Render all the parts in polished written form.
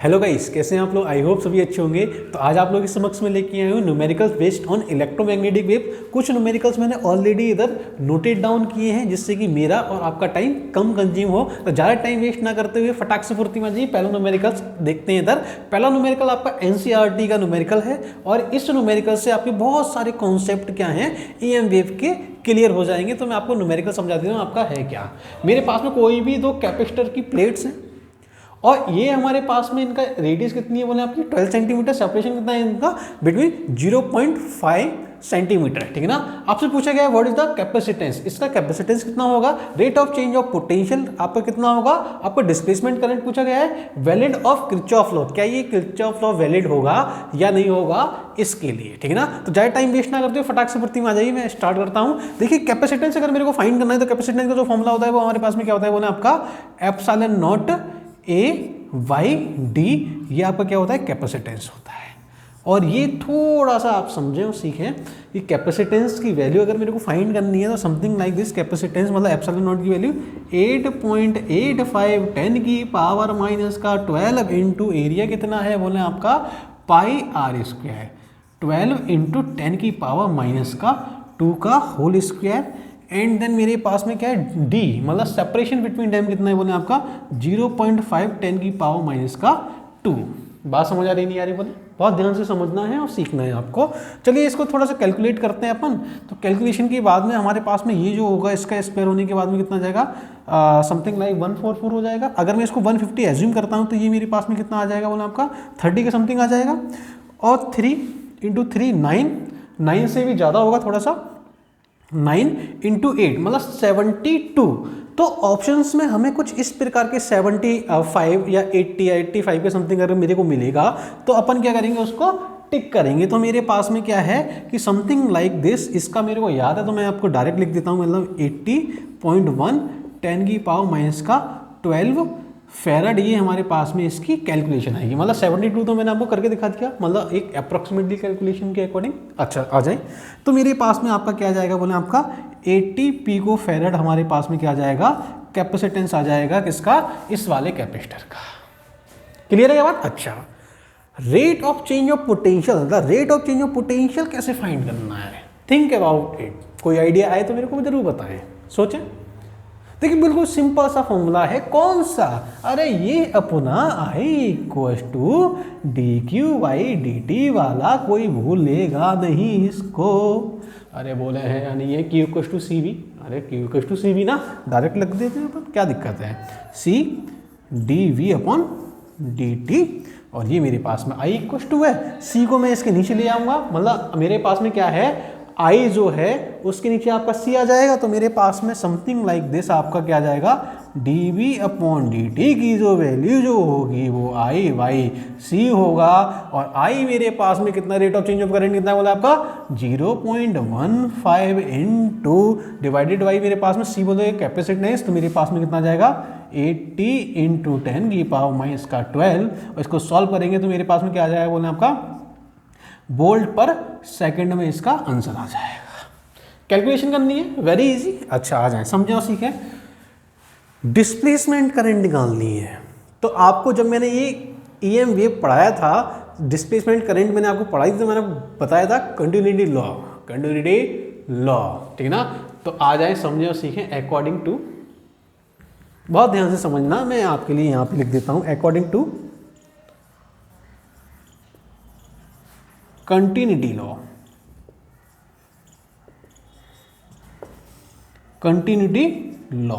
Hello guys, कैसे हैं आप लोग। आई होप सभी अच्छे होंगे। तो आज आप लोगों के समक्ष में लेके आया हूँ numericals based on electromagnetic wave. कुछ न्यूमेरिकल्स मैंने ऑलरेडी इधर नोटेड डाउन किए हैं जिससे कि मेरा और आपका टाइम कम कंज्यूम हो। तो ज़्यादा टाइम वेस्ट ना करते हुए फटाक से फुर्ती में जी पहला न्यूमेरिकल्स देखते हैं। इधर पहला न्यूमेरिकल आपका एनसीईआरटी का न्यूमेरिकल है और इस न्यूमेरिकल से आपके बहुत सारे कॉन्सेप्ट क्या हैं ईएम वेव के क्लियर हो जाएंगे। तो मैं आपको न्यूमेरिकल समझा देता हूँ आपका है क्या। मेरे पास में कोई भी दो कैपेसिटर की प्लेट्स हैं और ये हमारे पास में इनका रेडियस कितनी है बोले आपकी 12 सेंटीमीटर। सेपरेशन कितना है इनका बिटवीन 0.5 सेंटीमीटर, ठीक है ना। आपसे पूछा गया है व्हाट इज द कैपेसिटेंस। इसका कैपेसिटेंस कितना होगा, rate of change of potential आपका कितना होगा, आपको डिस्प्लेसमेंट करंट पूछा गया है, वैलिड ऑफ किरचॉफ लॉ, क्या ये किरचॉफ लॉ वैलिड होगा या नहीं होगा इसके लिए, ठीक है ना। तो ज़्यादा टाइम वेस्ट ना करते हो फटाक से भर्ती में आ जाइए। मैं स्टार्ट करता हूँ। देखिए कैपेसिटेंस अगर मेरे को फाइंड करना है तो कैपेसिटेंस का जो फॉर्मूला होता है वो हमारे पास में क्या होता है बोले आपका epsilon naught A Y D, ये आपका क्या होता है कैपेसिटेंस होता है। और ये थोड़ा सा आप समझें और सीखें कि कैपेसिटेंस की वैल्यू अगर मेरे को फाइंड करनी है तो समथिंग लाइक दिस। कैपेसिटेंस मतलब एप्सिलॉन नॉट की वैल्यू 8.85 10 की पावर माइनस का 12 इंटू एरिया कितना है बोले आपका पाई आर स्क्वायर, 12 इंटू 10 की पावर माइनस का 2 का होल स्क्वायर। एंड देन मेरे पास में क्या है डी मतलब सेपरेशन बिटवीन डैम कितना है बोले आपका 0.5 10 की पावर माइनस का 2। बात समझ आ रही नहीं आ रही बोले, बहुत ध्यान से समझना है और सीखना है आपको। चलिए इसको थोड़ा सा कैलकुलेट करते हैं अपन। तो कैलकुलेशन के बाद में हमारे पास में ये जो होगा इसका स्क्वायर होने के बाद में कितना जाएगा समथिंग लाइक 144 हो जाएगा। अगर मैं इसको 150 एज्यूम करता हूँ तो ये मेरे पास में कितना आ जाएगा बोले आपका 30 के समथिंग आ जाएगा। और 3 इंटू 3 9 से भी ज़्यादा होगा थोड़ा सा, 9 इंटू 8 मतलब 72। तो ऑप्शंस में हमें कुछ इस प्रकार के 75 या 80 या 85 के समथिंग अगर मेरे को मिलेगा तो अपन क्या करेंगे उसको टिक करेंगे। तो मेरे पास में क्या है कि समथिंग लाइक दिस, इसका मेरे को याद है तो मैं आपको डायरेक्ट लिख देता हूँ। मतलब 80.1 10 की पावर माइनस का 12 फेराड ये हमारे पास में इसकी कैलकुलेशन आएगी। मतलब 72 तो मैंने आपको करके दिखा दिया, मतलब एक अप्रॉक्सीमेटली कैलकुलेशन के अकॉर्डिंग। अच्छा आ जाए तो मेरे पास में आपका क्या जाएगा बोले आपका 80 पिको फेराड हमारे पास में क्या जाएगा कैपेसिटेंस आ जाएगा किसका, इस वाले कैपेसिटर का। क्लियर है क्या बात। अच्छा rate of change of potential, the rate of change of potential कैसे फाइंड करना है, थिंक अबाउट इट। कोई आइडिया आए तो मेरे को जरूर बताएं, सोचें। देखिए बिल्कुल सिंपल सा फॉर्मूला है। कौन सा, अरे ये अपना I equal to D Q by D T वाला, कोई भूलेगा नहीं इसको। अरे बोले हैं यानी ये Q equal to C V, अरे Q equal to C V ना डायरेक्ट लग देते हैं अपन, क्या दिक्कत है। C D V upon D T और ये मेरे पास में आई इक्वल टू है, सी को मैं इसके नीचे ले आऊँगा। मतलब मेरे पास में क्या है आई जो है उसके नीचे आपका सी आ जाएगा। तो मेरे पास में समथिंग लाइक दिस आपका क्या जाएगा D V upon D T की जो वैल्यू जो होगी वो आई बाई सी होगा। और आई मेरे पास में कितना rate of change of current कितना बोला आपका 0.15 इंटू डिवाइडेड बाई मेरे पास में सी बोले कैपेसिटेंस। तो मेरे पास में कितना जाएगा 80 इंटू 10 की पावर माइनस का 12। और इसको सॉल्व करेंगे तो मेरे पास में क्या आ जाएगा बोले आपका वोल्ट पर सेकंड में इसका आंसर आ जाएगा। कैलकुलेशन करनी है वेरी इजी। अच्छा आ जाए समझे और सीखें। डिस्प्लेसमेंट करंट निकालनी है। तो आपको जब मैंने ये ईएम वेव पढ़ाया था, डिस्प्लेसमेंट करंट मैंने आपको पढ़ाई थी तो मैंने बताया था कंटिन्यूटी लॉ, कंटिन्यूटी लॉ, ठीक है ना। तो आ जाए समझे और सीखें अकॉर्डिंग टू, बहुत ध्यान से समझना, मैं आपके लिए यहाँ पे लिख देता हूँ according to continuity law, continuity law.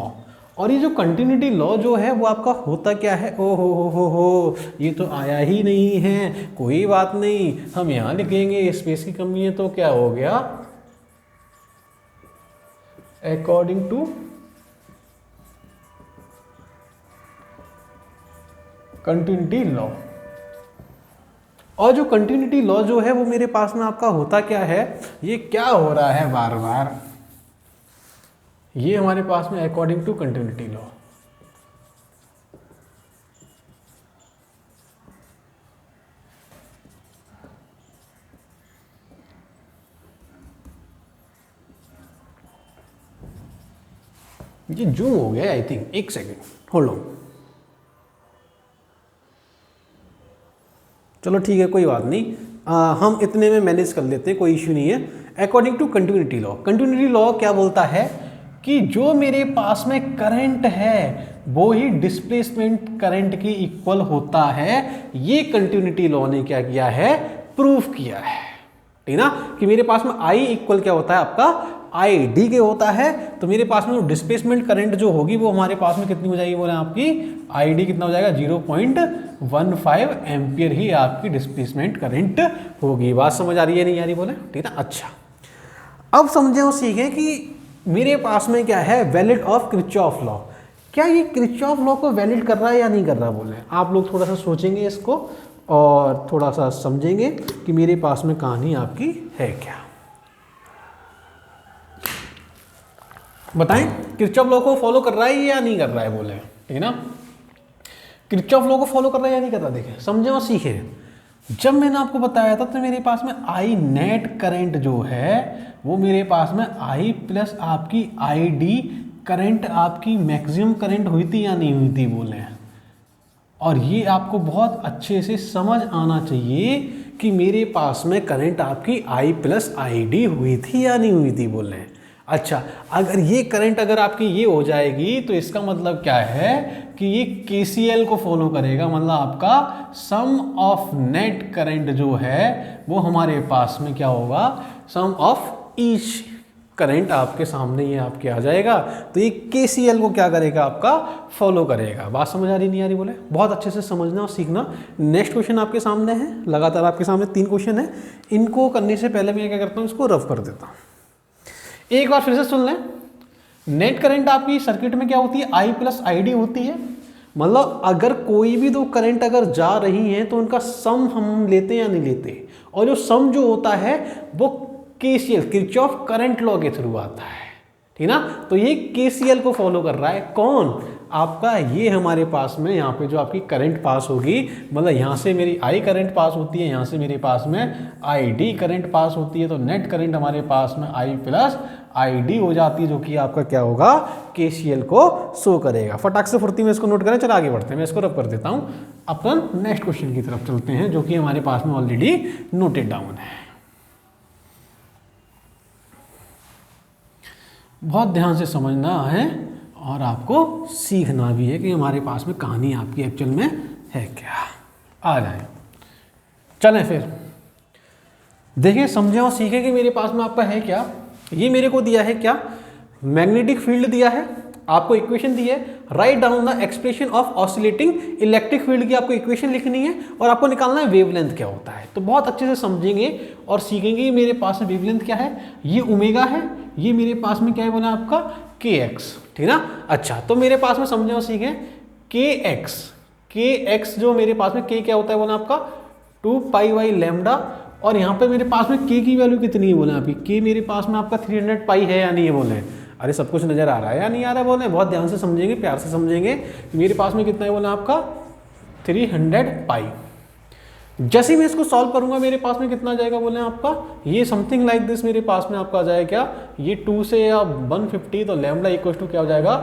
और ये जो कंटिन्यूटी लॉ जो है वो आपका होता क्या है, ओ हो ये तो आया ही नहीं है। कोई बात नहीं, हम यहां लिखेंगे स्पेस की कमी है तो क्या हो गया अकॉर्डिंग टू कंटिन्यूटी लॉ। और जो कंटिन्यूटी लॉ जो है वो मेरे पास में आपका होता क्या है, ये क्या हो रहा है बार बार, ये हमारे पास में अकॉर्डिंग टू कंटिन्यूटी लॉ। ये जूम हो गया आई थिंक, एक सेकेंड होल्ड ऑन। चलो ठीक है, कोई बात नहीं, हम इतने में मैनेज कर लेते हैं, कोई इश्यू नहीं है। According to continuity law, continuity law क्या बोलता है कि जो मेरे पास में करंट है वो ही डिस्प्लेसमेंट करंट की इक्वल होता है। ये कंटिन्यूटी लॉ ने क्या किया है, प्रूफ किया है, ठीक ना, कि मेरे पास में I इक्वल क्या होता है आपका आई डी के होता है। तो मेरे पास में डिस्प्लेसमेंट करंट जो होगी वो हमारे पास में कितनी हो जाएगी बोले आपकी, आई डी कितना हो जाएगा 0.15 एम्पियर ही आपकी डिस्प्लेसमेंट करंट होगी। बात समझ आ रही है नहीं आ रही बोले, ठीक है। अच्छा, अब समझे और सीखें कि मेरे पास में क्या है, वैलिड ऑफ किरचॉफ लॉ। क्या ये किरचॉफ लॉ को वैलिड कर रहा है या नहीं कर रहा बोले, आप लोग थोड़ा सा सोचेंगे इसको और थोड़ा सा समझेंगे कि मेरे पास में कहानी आपकी है क्या। बताएं, किरचॉफ लॉ को फॉलो कर रहा है या नहीं कर रहा है बोले, ठीक है ना। किरचॉफ लॉ को फॉलो कर रहा है या नहीं कर रहा, देखें, समझे और सीखे। जब मैंने आपको बताया था तो मेरे पास में आई नेट करंट जो है वो मेरे पास में आई प्लस आपकी आई डी करंट आपकी मैक्सिमम करंट हुई थी या नहीं हुई थी बोले। और ये आपको बहुत अच्छे से समझ आना चाहिए कि मेरे पास में करंट आपकी आई प्लस आई डी हुई थी या नहीं हुई थी बोले। अच्छा, अगर ये करंट अगर आपकी ये हो जाएगी तो इसका मतलब क्या है कि ये KCL को फॉलो करेगा, मतलब आपका सम ऑफ नेट करंट जो है वो हमारे पास में क्या होगा, सम ऑफ ईच करंट आपके सामने ये आपके आ जाएगा। तो ये KCL को क्या करेगा, आपका फॉलो करेगा। बात समझ आ रही नहीं आ रही बोले, बहुत अच्छे से समझना और सीखना। नेक्स्ट क्वेश्चन आपके सामने है, लगातार आपके सामने 3 क्वेश्चन है। इनको करने से पहले मैं क्या करता हूँ, इसको रफ कर देता हूँ। एक बार फिर से सुन लें, नेट करंट आपकी सर्किट में क्या होती है, आई प्लस आई डी होती है। मतलब अगर कोई भी 2 करंट अगर जा रही हैं तो उनका सम हम लेते या नहीं लेते, और जो सम जो होता है वो KCL किरचॉफ करंट लॉ के थ्रू आता है, ठीक ना। तो ये KCL को फॉलो कर रहा है, कौन आपका, ये हमारे पास में यहाँ पे जो आपकी करंट पास होगी, मतलब यहाँ से मेरी आई करंट पास होती है, यहाँ से मेरे पास में आई डी करंट पास होती है। तो नेट करंट हमारे पास में आई प्लस आई डी हो जाती है, जो कि आपका क्या होगा, KCL को शो करेगा। फटाक से फुर्ती में इसको नोट करें। चलो आगे बढ़ते हैं, मैं इसको रब कर देता हूँ। अपन नेक्स्ट क्वेश्चन की तरफ चलते हैं जो कि हमारे पास में ऑलरेडी नोटेड डाउन है। बहुत ध्यान से समझना है और आपको सीखना भी है कि हमारे पास में कहानी आपकी एक्चुअल में है क्या। आ जाए, चलें फिर देखिए, समझें और सीखें कि मेरे पास में आपका है क्या। ये मेरे को दिया है क्या, मैग्नेटिक फील्ड दिया है, आपको इक्वेशन दी है, write down the expression of oscillating electric field की आपको इक्वेशन लिखनी है और आपको निकालना है वेवलेंथ क्या होता है। तो बहुत अच्छे से समझेंगे और सीखेंगे। मेरे पास में वेवलेंथ क्या है, ये ओमेगा है, ये मेरे पास में क्या है बोला आपका kx, ठीक ना। अच्छा, तो मेरे पास में समझे और सीखें kx जो मेरे पास में k क्या होता है बोला आपका 2 पाई बाई लैम्डा, और यहाँ पे मेरे पास में k की वैल्यू कितनी है बोले आपकी, k मेरे पास में आपका 300 पाई है या नहीं है बोले। अरे सब कुछ नजर आ रहा है या नहीं आ रहा है बोले, बहुत ध्यान से समझेंगे, प्यार से समझेंगे। मेरे पास में कितना है बोला आपका 300 पाई। जैसे ही मैं इसको सॉल्व करूंगा मेरे पास में कितना जाएगा बोले आपका, ये समथिंग लाइक दिस मेरे पास में आपका आ जाएगा क्या, ये 2 से या 150, तो लैम्डा इक्वल टू क्या हो जाएगा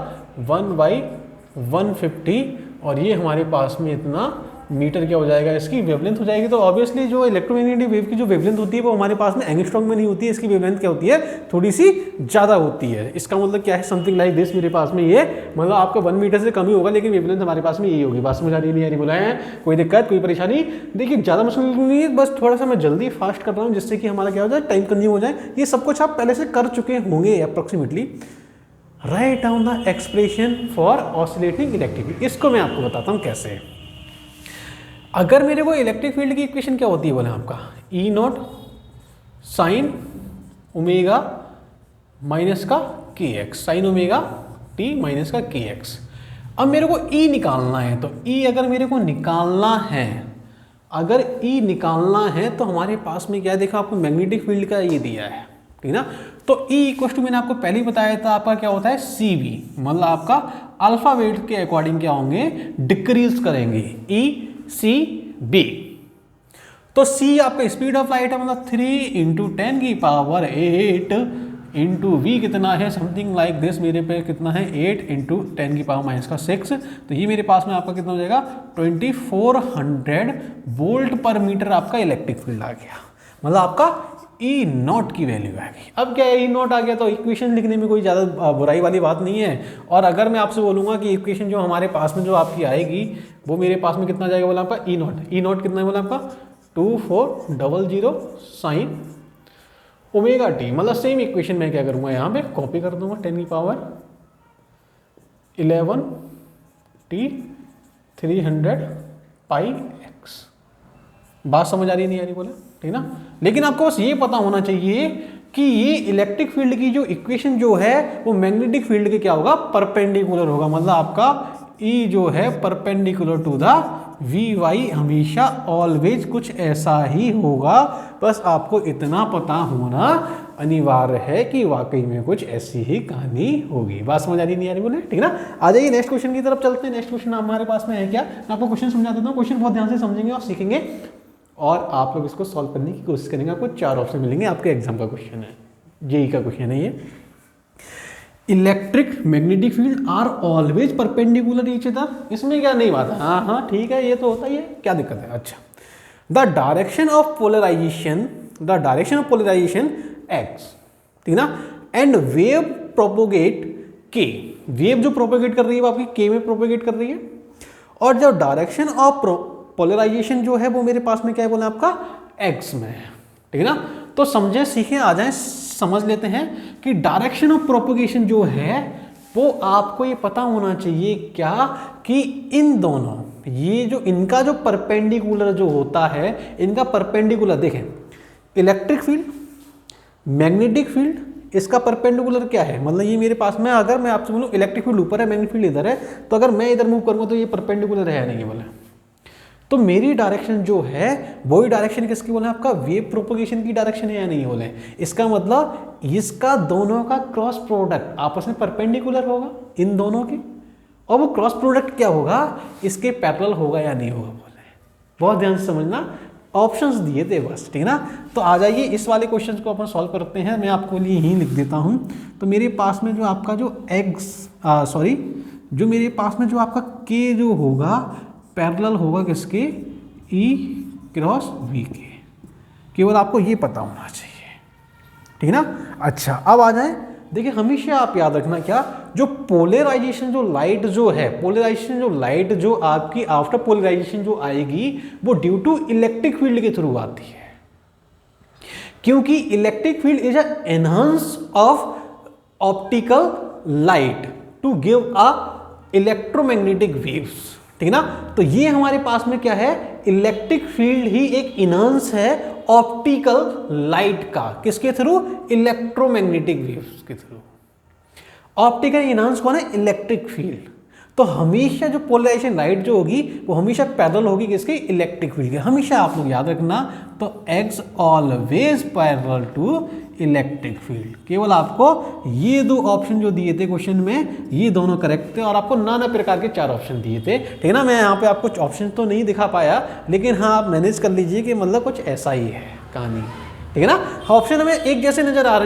1/150, और ये हमारे पास में इतना मीटर क्या हो जाएगा, इसकी वेवलेंथ हो जाएगी। तो ऑब्वियसली जो इलेक्ट्रोमैग्नेटिक वेव की जो वेवलेंथ होती है वो हमारे पास में एंगस्ट्रॉम में नहीं होती है, इसकी वेवलेंथ क्या होती है, थोड़ी सी ज़्यादा होती है। इसका मतलब क्या है, समथिंग लाइक दिस मेरे पास में ये, मतलब आपका 1 मीटर से कम ही होगा, लेकिन वेवलेंथ हमारे पास में यही होगी। बात समझ आ रही नहीं आ रही बोला है, कोई दिक्कत कोई परेशानी। देखिए ज़्यादा मुश्किल नहीं है, बस थोड़ा सा मैं जल्दी फास्ट कर रहा हूँ जिससे कि हमारा क्या हो जाए, टाइम कंज्यूम हो जाए। ये सब कुछ आप पहले से कर चुके होंगे approximately. Write down the expression for oscillating electric field, इसको मैं आपको बताता हूँ कैसे। अगर मेरे को इलेक्ट्रिक फील्ड की इक्वेशन क्या होती है बोले आपका E0 साइन ओमेगा माइनस का kx, sine omega t minus का kx। अब मेरे को E निकालना है, तो E अगर मेरे को निकालना है, अगर E निकालना है तो हमारे पास में क्या देखा, आपको मैग्नेटिक फील्ड का ये दिया है, ठीक ना। तो E इक्वल टू मैंने आपको पहले ही बताया था आपका क्या होता है CV, मतलब आपका अल्फा वेट के अकॉर्डिंग क्या होंगे, डिक्रीज करेंगे ECB। तो C आपका स्पीड ऑफ लाइट है, मतलब 3 × 10⁸ इंटू वी कितना है समथिंग लाइक दिस, मेरे पे कितना है 8 इंटू 10⁻�6। तो ये मेरे पास में आपका कितना हो जाएगा 2400 वोल्ट पर मीटर आपका इलेक्ट्रिक फील्ड आ गया। मतलब आपका ई नॉट की वैल्यू आ गई। अब क्या है, ई नॉट आ गया तो इक्वेशन लिखने में कोई ज़्यादा बुराई वाली बात नहीं है। और अगर मैं आपसे बोलूँगा कि इक्वेशन जो हमारे पास में जो आपकी आएगी वो मेरे पास में कितना जाएगा बोला आपका ई नॉट। ई नॉट कितना है बोला आपका 2400 साइन ओमेगा टी। मतलब सेम इक्वेशन मैं क्या करूँगा यहाँ पे कॉपी कर दूंगा 10⁻11 t 300 पाई x। बात समझ आ रही नहीं आ रही बोले, ठीक ना। लेकिन आपको बस ये पता होना चाहिए कि ये इलेक्ट्रिक फील्ड की जो इक्वेशन जो है वो मैग्नेटिक फील्ड के क्या होगा परपेंडिकुलर होगा। मतलब आपका E जो है परपेंडिकुलर टू द Vy हमेशा ऑलवेज कुछ ऐसा ही होगा। बस आपको इतना पता होना अनिवार्य है कि वाकई में कुछ ऐसी ही कहानी होगी। बात समझ आ रही नहीं आ रही बोले, ठीक ना। आ जाइए नेक्स्ट क्वेश्चन की तरफ चलते हैं। नेक्स्ट क्वेश्चन हमारे पास में है क्या, मैं आपको क्वेश्चन समझा देता हूँ। क्वेश्चन बहुत ध्यान से समझेंगे और सीखेंगे और आप लोग इसको सॉल्व करने की कोशिश करेंगे। आपको 4 ऑप्शन मिलेंगे, आपके एग्जाम का क्वेश्चन है, जेई का क्वेश्चन है ये। Electric magnetic field are always perpendicular each other. इसमें क्या नहीं बात है, हाँ ठीक है, ये तो होता ही है, क्या दिक्कत है। अच्छा, the direction of polarization x, ठीक ना, एंड वेव प्रोपोगेट के। वेव जो प्रोपोगेट कर रही है वो आपकी के में प्रोपोगेट कर रही है। और जो डायरेक्शन ऑफ पोलराइजेशन जो है वो मेरे पास में क्या है बोला आपका एक्स में है, ठीक है ना। तो समझे सीखे आ जाए, समझ लेते हैं कि डायरेक्शन ऑफ प्रोपोगेशन जो है वो आपको ये पता होना चाहिए क्या कि इन दोनों ये जो इनका जो परपेंडिकुलर जो होता है, इनका परपेंडिकुलर देखें, इलेक्ट्रिक फील्ड मैग्नेटिक फील्ड, इसका परपेंडिकुलर क्या है। मतलब ये मेरे पास में अगर मैं आपसे बोलूँ इलेक्ट्रिक फील्ड ऊपर है मैग्नेटिक फील्ड इधर है, तो अगर मैं इधर मूव करूँगा तो ये परपेंडिकुलर है नहीं बोले। तो मेरी डायरेक्शन जो है वही डायरेक्शन किसकी बोले आपका वेव प्रोपोगेशन की डायरेक्शन है या नहीं बोले। इसका मतलब इसका दोनों का क्रॉस प्रोडक्ट आपस में परपेंडिकुलर होगा इन दोनों के, और वो क्रॉस प्रोडक्ट क्या होगा इसके पैरेलल होगा या नहीं होगा बोले। बहुत ध्यान से समझना, ऑप्शंस दिए थे बस, ठीक ना। तो आ जाइए इस वाले क्वेश्चन को अपन सॉल्व करते हैं। मैं आपको लिए ही लिख देता हूँ। तो मेरे पास में जो आपका जो जो मेरे पास में जो आपका के जो होगा पैरेलल होगा किसके, E क्रॉस V के। केवल आपको ये पता होना चाहिए, ठीक ना। अच्छा, अब आ जाए, देखिए हमेशा आप याद रखना क्या, जो पोलराइजेशन जो लाइट जो है, पोलराइजेशन जो लाइट जो आपकी आफ्टर पोलराइजेशन जो आएगी वो ड्यू टू इलेक्ट्रिक फील्ड के थ्रू आती है। क्योंकि electric field is enhance of optical light to give a electromagnetic waves, ठीक ना। तो ये हमारे पास में क्या है, इलेक्ट्रिक फील्ड ही एक इनहांस है ऑप्टिकल लाइट का, किसके थ्रू, इलेक्ट्रोमैग्नेटिक वेव्स के थ्रू। ऑप्टिकल इनहांस कौन है, इलेक्ट्रिक फील्ड। तो हमेशा जो पोलराइजेशन लाइट जो होगी वो हमेशा पैरेलल होगी किसके, इलेक्ट्रिक फील्ड के। हमेशा आप लोग याद रखना, तो x always parallel to electric field. केवल आपको ये 2 ऑप्शन जो दिए थे क्वेश्चन में, ये दोनों करेक्ट थे, और आपको नाना प्रकार के 4 ऑप्शन दिए थे, ठीक है ना। मैं यहाँ पे आपको ऑप्शन तो नहीं दिखा पाया, लेकिन हाँ आप मैनेज कर लीजिए कि मतलब कुछ ऐसा ही है कहानी, ठीक है ना। ऑप्शन हमें एक जैसे नजर आ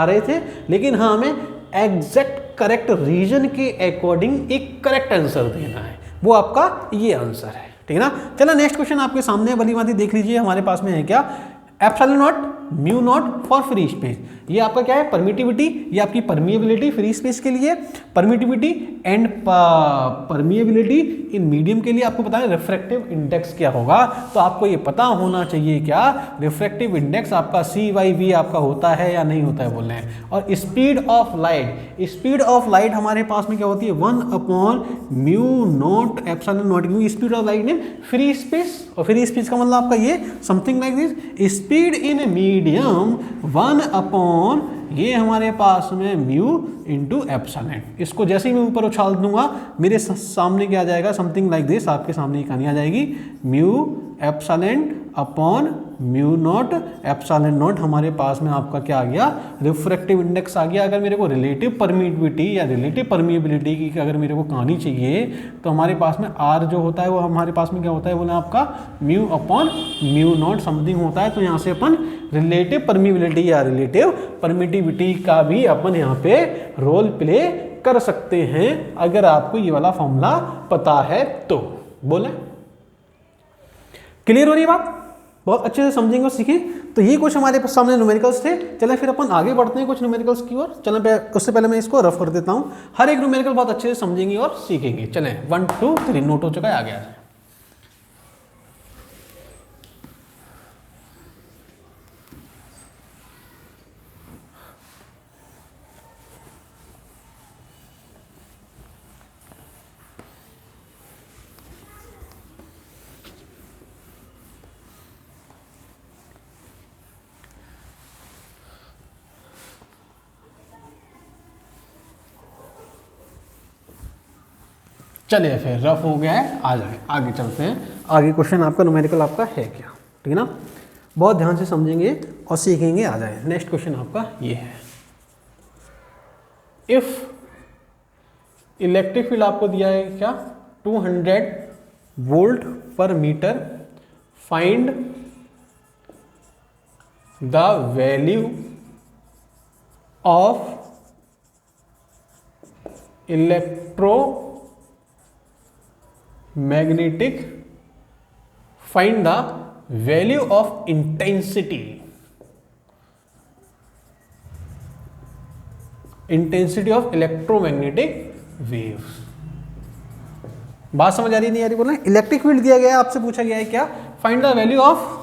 रहे थे, लेकिन हाँ हमें एग्जैक्ट करेक्ट रीजन के अकॉर्डिंग एक करेक्ट आंसर देना है, वो आपका ये आंसर है, ठीक है ना। चलो नेक्स्ट क्वेश्चन आपके सामने भली भांति देख लीजिए। हमारे पास में है क्या, epsilon not mu naught for free space. ये आपका क्या है, परमिटिविटी, ये आपकी परमिएबिलिटी फ्री स्पेस के लिए, permittivity and permeability in medium के लिए। आपको पता है रिफ्रैक्टिव इंडेक्स क्या होगा, तो आपको ये पता होना चाहिए क्या, रिफ्रैक्टिव इंडेक्स आपका CY/V आपका होता है या नहीं होता है बोल रहे हैं। और स्पीड ऑफ लाइट हमारे पास में क्या होती है, 1/μ0 एप्सिलॉन नॉट, क्योंकि स्पीड ऑफ लाइट ने फ्री स्पेस, और फ्री स्पेस का मतलब आपका ये something like this, speed in medium 1/, ये हमारे पास में म्यू इंटू एप्सिलॉन। इसको जैसे ही मैं ऊपर उछाल दूंगा मेरे सामने क्या आ जाएगा, समथिंग लाइक दिस, आपके सामने ये कहानी आ जाएगी, mu epsilon upon mu naught epsilon not हमारे पास में आपका क्या आ गया, रिफ्रैक्टिव इंडेक्स आ गया। अगर मेरे को रिलेटिव परमिटिविटी या रिलेटिव परमिएबिलिटी की अगर मेरे को कहानी चाहिए तो हमारे पास में आर जो होता है वो हमारे पास में क्या होता है बोला आपका mu upon mu naught something होता है। तो यहाँ से अपन रिलेटिव परमिएबिलिटी या रिलेटिव परमिटिविटी का भी अपन यहाँ पे रोल प्ले कर सकते हैं अगर आपको ये वाला फॉर्मूला पता है तो। बोले क्लियर हो रही बात? बहुत अच्छे से समझेंगे और सीखें। तो ये कुछ हमारे सामने न्यूमेरिकल्स थे। चलें फिर अपन आगे बढ़ते हैं कुछ न्यूमेरिकल्स की ओर। चलें उससे पहले मैं इसको रफ कर देता हूं। हर एक न्यूमेरिकल बहुत अच्छे से समझेंगे और सीखेंगे। चलें 1 2 3 नोट हो चुका है, आगे आ जाए। चलिए फिर रफ हो गया है, आ जाए आगे चलते हैं। आगे क्वेश्चन आपका न्यूमेरिकल आपका है क्या, ठीक है ना? बहुत ध्यान से समझेंगे और सीखेंगे। आ जाए नेक्स्ट क्वेश्चन आपका ये है, इफ इलेक्ट्रिक फील्ड आपको दिया है क्या 200 वोल्ट पर metre, find the value of electromagnetic, find the value of intensity, intensity of electromagnetic waves. बात समझ आ रही नहीं आ रही? बोल रहे इलेक्ट्रिक फील्ड दिया गया है, आपसे पूछा गया है क्या, find the value of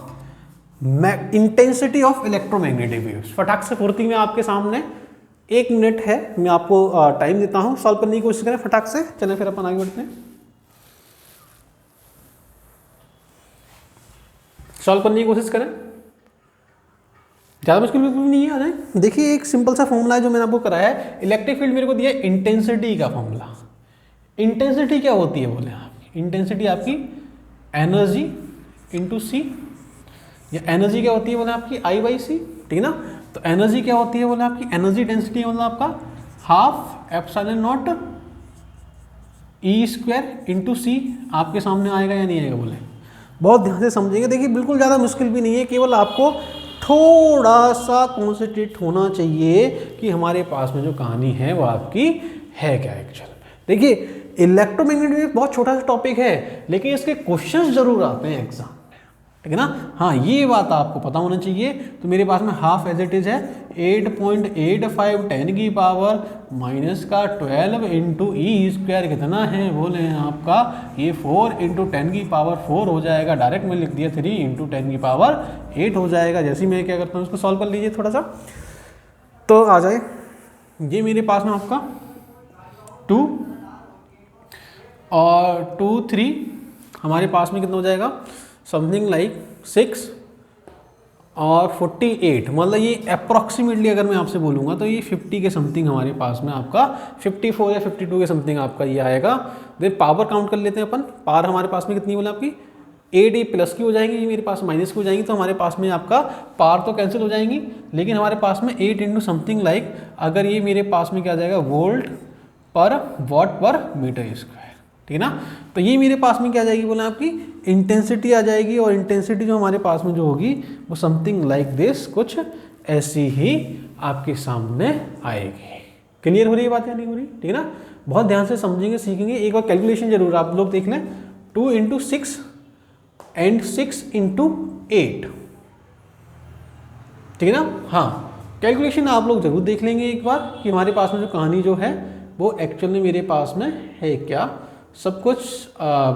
intensity of electromagnetic waves. फटाक से फुर्ती में आपके सामने 1 मिनट है, मैं आपको टाइम देता हूं, सॉल्व करने की कोशिश करें फटाक से। चलें फिर अपन आगे बढ़ते हैं, सॉल्व करने की कोशिश करें। ज़्यादा मुश्किल बिल्कुल भी नहीं है। आ जाए देखिए, एक सिंपल सा फॉर्मूला है जो मैंने आपको कराया है। इलेक्ट्रिक फील्ड मेरे को दिया है इंटेंसिटी का फॉर्मूला। इंटेंसिटी क्या होती है बोले आपकी, इंटेंसिटी आपकी एनर्जी इंटू सी, या एनर्जी क्या होती है बोले आपकी I/C, ठीक है ना? तो एनर्जी क्या होती है बोले आपकी, एनर्जी डेंसिटी मतलब आपका half epsilon naught E² into C. आपके सामने आएगा या नहीं आएगा बोले? बहुत ध्यान से समझेंगे। देखिए बिल्कुल ज़्यादा मुश्किल भी नहीं है, केवल आपको थोड़ा सा कॉन्सेंट्रेट होना चाहिए कि हमारे पास में जो कहानी है वो आपकी है क्या एक्चुअल में। देखिए इलेक्ट्रोमैग्नेटिक वेव बहुत छोटा सा टॉपिक है, लेकिन इसके क्वेश्चंस जरूर आते हैं एग्जाम में, ठीक है ना? हाँ, ये बात आपको पता होना चाहिए। तो मेरे पास में हाफ एज इट इज है 8.85 10 की पावर -12 इंटू E² कितना है बोले आपका, ये 4 इंटू 10 की पावर 4 हो जाएगा। डायरेक्ट मैं लिख दिया 3 इंटू 10 की पावर 8 हो जाएगा। जैसे ही मैं क्या करता हूँ उसको सॉल्व कर लीजिए थोड़ा सा, तो आ जाए ये मेरे पास में आपका 2 और 2 3 हमारे पास में कितना हो जाएगा, समथिंग लाइक 6 और 48, मतलब ये अप्रॉक्सीमेटली अगर मैं आपसे बोलूँगा तो ये 50 के समथिंग हमारे पास में आपका 54 या 52 के समथिंग आपका ये आएगा। देन पावर काउंट कर लेते हैं अपन। पावर हमारे पास में कितनी बोले आपकी 8, ये प्लस की हो जाएगी, ये मेरे पास माइनस की हो जाएंगी। तो हमारे पास में आपका पावर तो कैंसिल हो जाएंगी, लेकिन हमारे पास में 8 इंटू समथिंग लाइक, अगर ये मेरे पास में क्या आ जाएगा, वोल्ट पर वॉट पर मीटर स्क्वायर, ठीक है ना? तो ये मेरे पास में क्या आ जाएगी बोला आपकी इंटेंसिटी आ जाएगी। और इंटेंसिटी जो हमारे पास में जो होगी वो समथिंग लाइक दिस, कुछ ऐसी ही आपके सामने आएगी। क्लियर हो रही है बात या नहीं हो रही? ठीक है ना? बहुत ध्यान से समझेंगे सीखेंगे। एक बार कैलकुलेशन जरूर आप लोग देख लें, 2 इंटू 6 एंड 6 इंटू 8, ठीक है ना? हाँ, कैलकुलेशन आप लोग जरूर देख लेंगे एक बार कि हमारे पास में जो कहानी जो है वो एक्चुअल में मेरे पास में है क्या, सब कुछ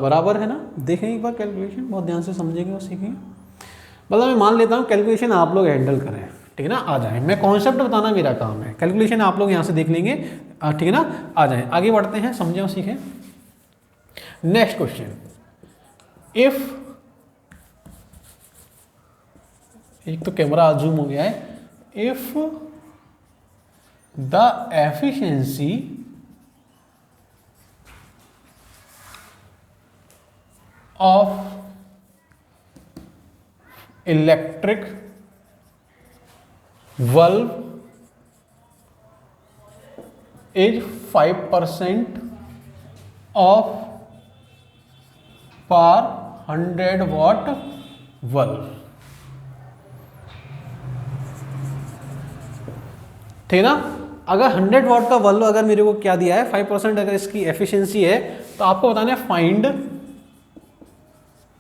बराबर है ना? देखें एक बार कैलकुलेशन, बहुत ध्यान से समझेंगे और सीखेंगे। मतलब मैं मान लेता हूँ कैलकुलेशन आप लोग हैंडल करें, ठीक है ना? आ जाए, मैं कॉन्सेप्ट बताना मेरा काम है, कैलकुलेशन आप लोग यहाँ से देख लेंगे, ठीक है ना? आ जाए आगे बढ़ते हैं, समझें और सीखें। नेक्स्ट क्वेश्चन, इफ, एक तो कैमरा जूम हो गया है, if the efficiency of electric bulb is 5% of पर 100 watt बल्ब। ठीक है ना। अगर 100 वाट का बल्ब अगर मेरे को क्या दिया है 5% अगर इसकी एफिशिएंसी है तो आपको बताना है find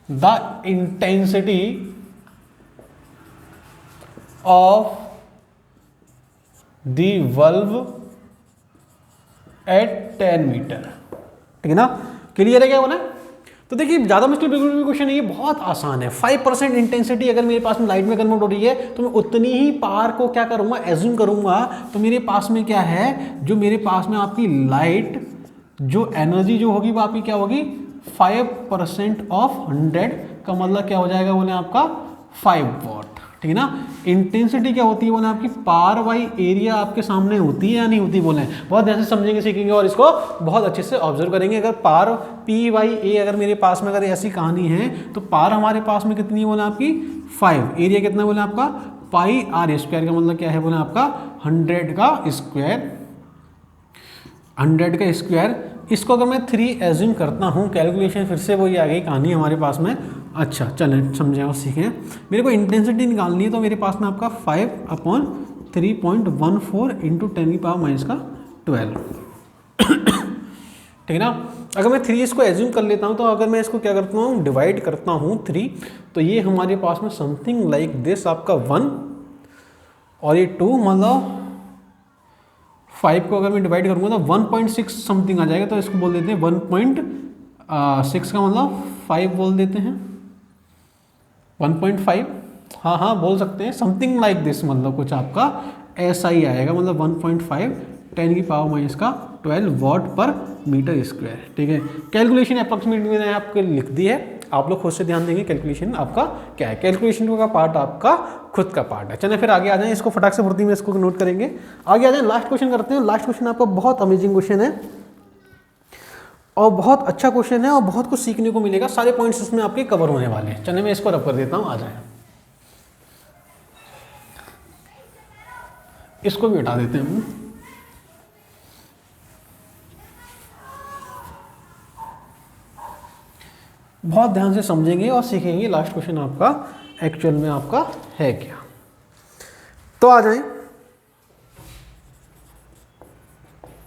the intensity of the bulb at 10 metre. ठीक है ना, क्लियर है क्या बोला। तो देखिए ज़्यादा मुश्किल बिल्कुल भी क्वेश्चन नहीं है, बहुत आसान है। 5% इंटेंसिटी अगर मेरे पास में लाइट में कन्वर्ट हो रही है तो मैं उतनी ही पावर को क्या करूँगा, एज्यूम करूँगा। तो मेरे पास में क्या है, जो मेरे पास में आपकी लाइट जो एनर्जी जो होगी वो आपकी क्या होगी 5% ऑफ 100 का मतलब क्या हो जाएगा बोले आपका 5 वॉट। ठीक है ना। इंटेंसिटी क्या होती है बोले आपकी पावर बाई एरिया आपके सामने होती है या नहीं होती बोले, बहुत ध्यान से समझेंगे सीखेंगे और इसको बहुत अच्छे से ऑब्जर्व करेंगे। अगर पावर पी बाई ए अगर मेरे पास में अगर ऐसी कहानी है तो पावर हमारे पास में कितनी है बोले आपकी 5, एरिया कितना बोले आपका पाई आर स्क्वायर का मतलब क्या है बोले आपका 100 का स्क्वायर, 100 का स्क्वायर। इसको अगर मैं 3 एज्यूम करता हूँ, कैलकुलेशन फिर से वही आ गई कहानी हमारे पास में। अच्छा चलें समझें और सीखें। मेरे को इंटेंसिटी निकालनी है तो मेरे पास में आपका 5/3.14 इंटू 10⁻12। ठीक है ना। अगर मैं 3 इसको एज्यूम कर लेता हूँ तो अगर मैं इसको क्या करता हूँ डिवाइड करता हूँ 3, तो ये हमारे पास में समथिंग लाइक दिस आपका 1 और ये 2 मतलब 5 को अगर मैं डिवाइड करूँगा तो 1.6 समथिंग आ जाएगा। तो इसको बोल देते हैं 1.6 का मतलब 5 बोल देते हैं 1.5। हाँ बोल सकते हैं समथिंग लाइक दिस, मतलब कुछ आपका ऐसा ही आएगा, मतलब 1.5 10⁻12 वॉट पर मीटर स्क्वायर। ठीक है। कैलकुलेशन अप्रॉक्सीमेटली मैंने आपको लिख दी है, आप लोग खुद से ध्यान देंगे कैलकुलेशन आपका क्या है। कैलकुलेशन का पार्ट आपका खुद का पार्ट है। चलिए फिर आगे आ जाएं, इसको फटाक से फुर्ती में इसको नोट करेंगे। आगे आ जाएं, लास्ट क्वेश्चन करते हैं। लास्ट क्वेश्चन आपका बहुत अमेजिंग क्वेश्चन है और बहुत अच्छा क्वेश्चन है और बहुत कुछ सीखने को मिलेगा। सारे पॉइंट्स इसमें आपके कवर होने वाले हैं। चलिए मैं इसको रब कर देता हूँ, आ जाए इसको भी हटा देते हैं। बहुत ध्यान से समझेंगे और सीखेंगे लास्ट क्वेश्चन आपका एक्चुअल में आपका है क्या। तो आ जाएं।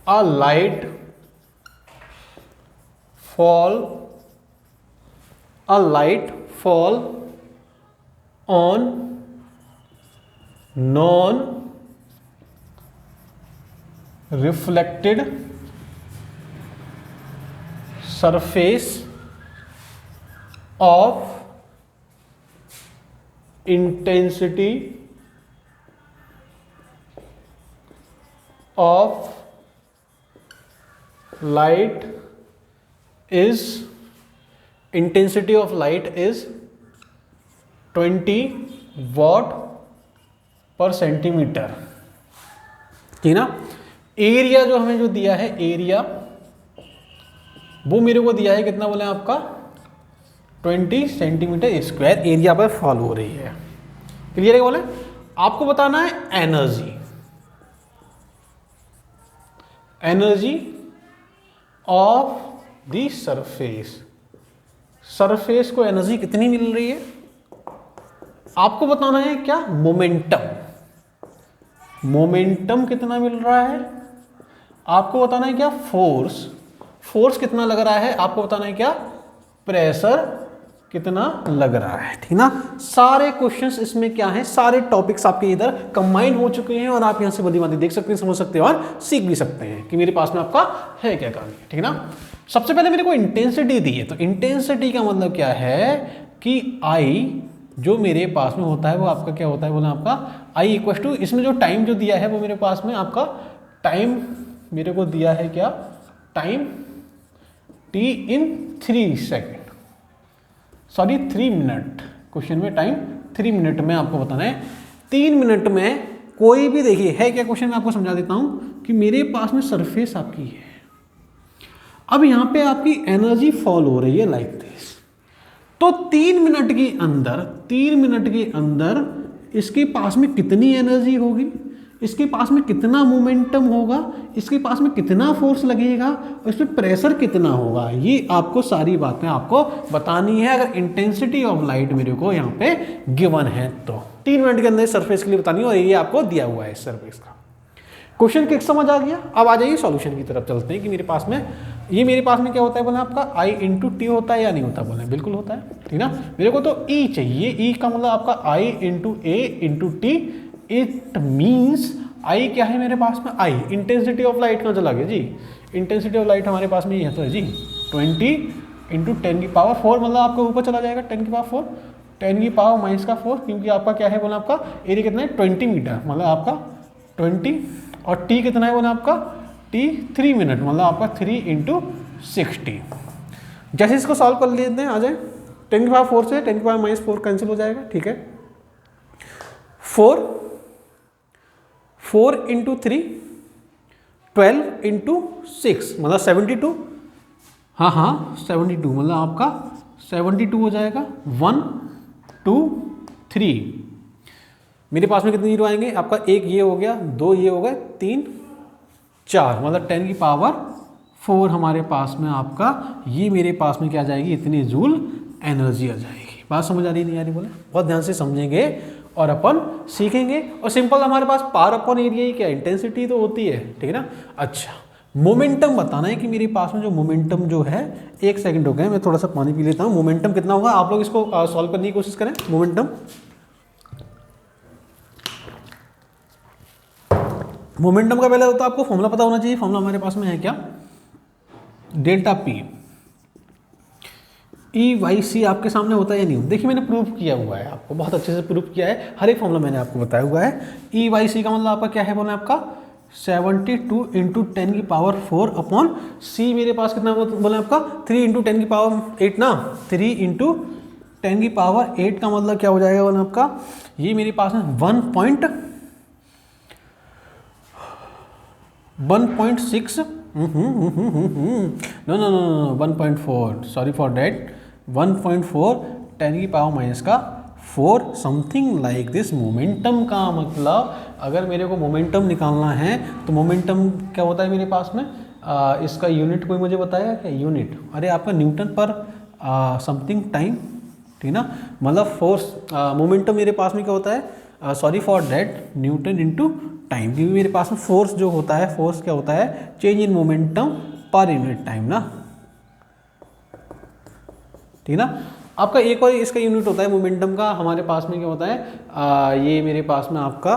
अ light fall on non reflected surface of intensity of light is 20 watt पर सेंटीमीटर। ठीक ना। एरिया जो हमें जो दिया है, एरिया वो मेरे को दिया है कितना बोले आपका 20 सेंटीमीटर स्क्वायर एरिया पर फॉल हो रही है। क्लियर है बोले। आपको बताना है एनर्जी ऑफ द सरफेस को एनर्जी कितनी मिल रही है। आपको बताना है क्या मोमेंटम कितना मिल रहा है। आपको बताना है क्या फोर्स कितना लग रहा है। आपको बताना है क्या प्रेशर कितना लग रहा है। ठीक ना। सारे क्वेश्चंस इसमें क्या है, सारे टॉपिक्स आपके इधर कंबाइन हो चुके हैं और आप यहां से बड़ी बातें देख सकते हैं, समझ सकते हैं और सीख भी सकते हैं कि मेरे पास में आपका है क्या कहानी। ठीक है ना। सबसे पहले मेरे को इंटेंसिटी दी है, तो इंटेंसिटी का मतलब क्या है कि आई जो मेरे पास में होता है वो आपका क्या होता है बोला आपका आई इक्वल टू, इसमें जो टाइम जो दिया है वो मेरे पास में आपका टाइम मेरे को दिया है क्या टाइम t इन 3 मिनट। क्वेश्चन में टाइम 3 मिनट में आपको बताना है। 3 मिनट में कोई भी देखिए है क्या क्वेश्चन, मैं आपको समझा देता हूं कि मेरे पास में सरफेस आपकी है। अब यहां पे आपकी एनर्जी फॉल हो रही है लाइक दिस। तो 3 मिनट के अंदर इसके पास में कितनी एनर्जी होगी, इसके पास में कितना मोमेंटम होगा, इसके पास में कितना फोर्स लगेगा और इसमें प्रेशर कितना होगा, ये आपको सारी बातें आपको बतानी है अगर इंटेंसिटी ऑफ लाइट मेरे को यहाँ पे गिवन है तो। 3 मिनट के अंदर सरफेस के लिए बतानी है और ये आपको दिया हुआ है इस सरफेस का। क्वेश्चन किक समझ आ गया। अब आ जाइए सॉल्यूशन की तरफ चलते हैं कि मेरे पास में क्या होता है बोले आपका I इंटू टी होता है या नहीं होता, बोले बिल्कुल होता है, ठीक ना। मेरे को तो E चाहिए, E का मतलब आपका I into A into T. It means I क्या है मेरे पास में, I इंटेंसिटी ऑफ लाइट कहाँ चला गया जी, इंटेंसिटी ऑफ लाइट हमारे पास में ये तो है जी 20 इंटू 10 की पावर 4, मतलब आपका ऊपर चला जाएगा 10 की पावर 4, 10 की पावर माइनस का 4, क्योंकि आपका क्या है बोला आपका एरिया कितना है 20 मीटर, मतलब आपका 20 और टी कितना है बोला आपका टी 3 मिनट, मतलब आपका 3 इंटू 60। जैसे इसको सॉल्व कर लेते हैं, आ जाए 10 की पावर 4 से 10 की पावर माइनस 4 कैंसिल हो जाएगा, ठीक है। 4 इंटू 3 12 इंटू 6 मतलब 72, हाँ 72, मतलब आपका 72 हो जाएगा। 1 2 3 मेरे पास में कितने जीरो आएंगे, आपका एक ये हो गया, 2 ये हो गए, 3 4, मतलब 10 की पावर 4 हमारे पास में आपका ये मेरे पास में क्या आ जाएगी, इतनी जूल एनर्जी आ जाएगी। बात समझ आ रही नहीं आ रही, बोले बहुत ध्यान से समझेंगे और अपन सीखेंगे। और सिंपल हमारे पास पावर अपॉन एरिया ही क्या इंटेंसिटी तो होती है, ठीक है ना। अच्छा मोमेंटम बताना है कि मेरे पास में जो मोमेंटम जो है, 1 सेकंड हो गए, मैं थोड़ा सा पानी पी लेता हूँ। मोमेंटम कितना होगा, आप लोग इसको सॉल्व करने की कोशिश करें। मोमेंटम का पहले होता है आपको फॉर्मूला पता होना चाहिए। फॉर्मूला हमारे पास में है क्या, delta P E Y C आपके सामने होता है या नहीं। देखिए मैंने प्रूफ किया हुआ है, आपको बहुत अच्छे से प्रूफ किया है, हर एक फॉर्मूला मैंने आपको बताया हुआ है। ई वाई सी का मतलब आपका क्या है बोले आपका 72 इंटू 10 की पावर 4 अपॉन सी मेरे पास कितना बोले आपका 3 इंटू 10 की पावर 8 ना, 3 इंटू 10 की पावर 8 का मतलब क्या हो जाएगा बोले आपका, ये मेरे पास में 1.6 नो 1.4, सॉरी फॉर डैट, 1.4 10 की पावर माइनस का 4 समथिंग लाइक दिस। मोमेंटम का मतलब अगर मेरे को मोमेंटम निकालना है तो मोमेंटम क्या होता है मेरे पास में, इसका यूनिट कोई मुझे बताया क्या, यूनिट अरे आपका न्यूटन पर समथिंग टाइम, ठीक ना। मतलब फोर्स मोमेंटम मेरे पास में क्या होता है, sorry for that, Newton into time, क्योंकि मेरे पास में फोर्स जो होता है, फोर्स क्या होता है, change in momentum per unit time ना, ठीक ना। आपका एक और इसका यूनिट होता है मोमेंटम का, हमारे पास में क्या होता है, ये मेरे पास में आपका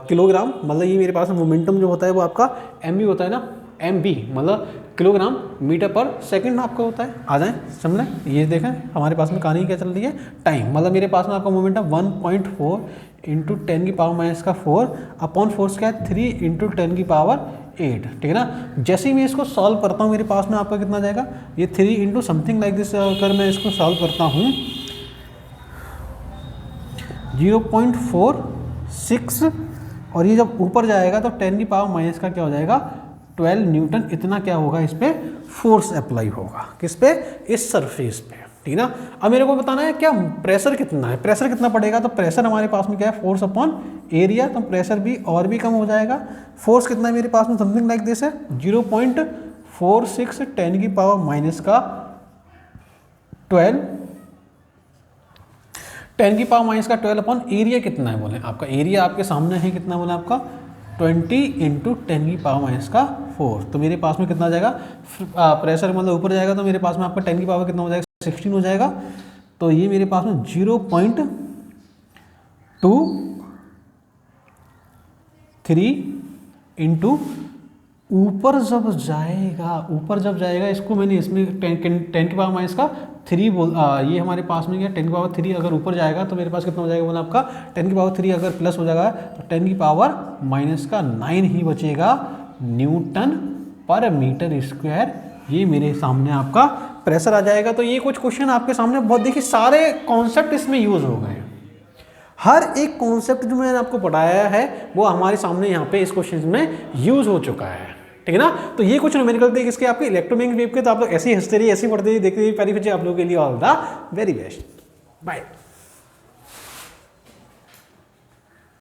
किलोग्राम, मतलब ये मेरे पास में मोमेंटम जो होता है वो आपका एम बी होता है ना, एम बी मतलब किलोग्राम मीटर पर सेकंड आपका होता है। आ जाए समझ लें, ये देखें हमारे पास में कहानी क्या चल रही है, टाइम, मतलब मेरे पास में आपका मोमेंटम 1.4 इंटू 10 की पावर माइनस का 4 अपॉन फोर्स क्या है 3 इंटू 10 की पावर 8, ठीक है ना। जैसे ही मैं इसको सॉल्व करता हूँ मेरे पास में आपका कितना जाएगा, ये 3 इंटू समथिंग लाइक दिस, अगर मैं इसको सॉल्व करता हूँ 0.46 और ये जब ऊपर जाएगा तो 10 की पावर माइनस का क्या हो जाएगा 12 न्यूटन, इतना क्या होगा इस पर फोर्स अप्लाई होगा, किस पे, इस सरफेस पे, ठीक ना। अब मेरे को बताना है क्या प्रेशर कितना है, प्रेशर कितना पड़ेगा, तो प्रेशर हमारे पास में क्या है फोर्स अपॉन एरिया, तो प्रेशर भी और भी कम हो जाएगा। फोर्स कितना है मेरे पास में, समथिंग लाइक दिस है 0.46 10 की पावर माइनस का 12, 10 की पावर माइनस का 12 अपॉन एरिया कितना है बोले आपका, एरिया आपके सामने है कितना बोले आपका 20 इंटू 10 की पावर माइनस का 4, तो मेरे पास में कितना जाएगा, प्रेशर मतलब ऊपर जाएगा तो मेरे पास में आपका 10 की पावर कितना हो जाएगा 16 हो जाएगा। तो ये मेरे पास में 0.23 इंटू ऊपर जब जाएगा इसको मैंने इसमें 10 की पावर माइनस का 3 बोल, ये हमारे पास में क्या 10 की पावर 3 अगर ऊपर जाएगा तो मेरे पास कितना हो जाएगा बोला आपका 10 की पावर 3 अगर प्लस हो जाएगा तो 10 की पावर माइनस का 9 ही बचेगा न्यूटन पर मीटर स्क्वायर, ये मेरे सामने आपका प्रेशर आ जाएगा। तो ये कुछ क्वेश्चन आपके सामने बहुत, देखिए सारे कॉन्सेप्ट इसमें यूज हो गए, हर एक कॉन्सेप्ट जो मैंने आपको पढ़ाया है वो हमारे सामने यहाँ पे इस क्वेश्चन में यूज हो चुका है, ठीक है ना। तो ये कुछ न्यूमेरिकल थे किसके, आपके इलेक्ट्रोमैग्नेटिक वेव के। तो आप लोग ऐसे ही हंसते रहिए, ऐसे ही पढ़ते रहिए, देखते रहिए, प्यारी बच्चे आप लोगों के लिए all the very best. Bye.